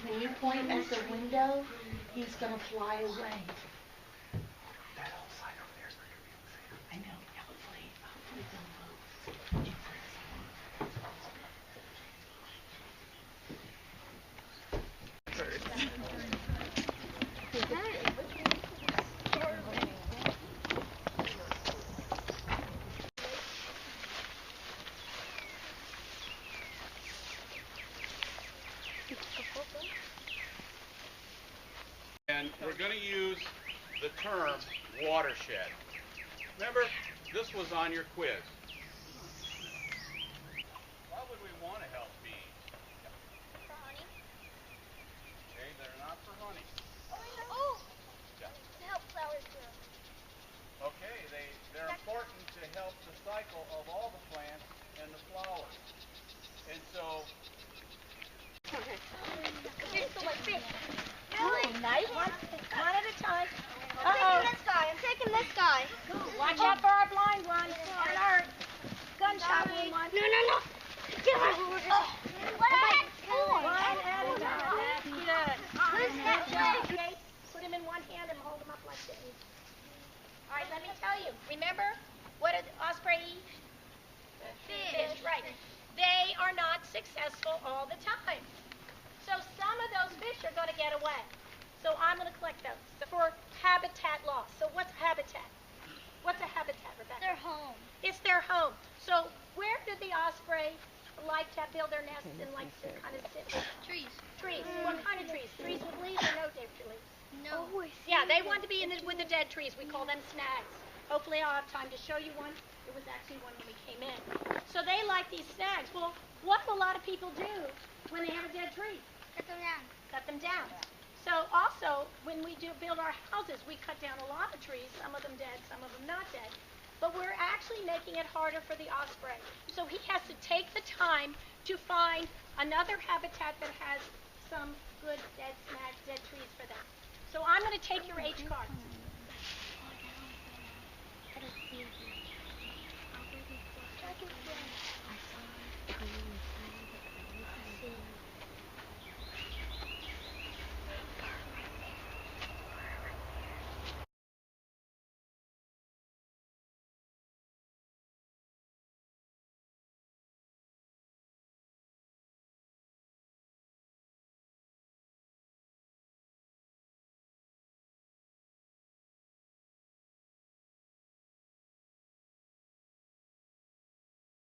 When you point at the window, he's going to fly away. That whole side over there is where you're being safe. I know. Hopefully they'll move. And we're going to use the term watershed. Remember, this was on your quiz. Why would we want to help bees? For honey. Okay, they're not for honey. Oh! Yeah. To help flowers grow. Okay, they're important to help the cycle of all the plants and the flowers. And so, Here's the one fish. Oh, nice. One at a time. I'm taking this guy. I'm taking this guy. Watch out for our blind one. Alert. Gunshot wound one. No. Give us. What I had four. One at a time. That's good. Who's next? Okay. Put him in one hand and hold him up like this. All right, let me tell you. Remember, what did osprey eat? Fish, right. They are not successful all the time. So some of those fish are going to get away. So I'm going to collect those for habitat loss. So what's habitat? What's a habitat, Rebecca? Their home. It's their home. So where do the osprey like to build their nests and like to kind of sit? Trees. Trees. What kind of trees? Trees with leaves or no leaves? No. Yeah, they want to be with the dead trees. We call them snags. Hopefully I'll have time to show you one. It was actually one when we came in. So they like these snags. Well, what do a lot of people do when they have a dead tree? Cut them down. Cut them down. So also, when we do build our houses, we cut down a lot of trees, some of them dead, some of them not dead. But we're actually making it harder for the osprey. So he has to take the time to find another habitat that has some good dead snags, dead trees for them. So I'm going to take your H cards.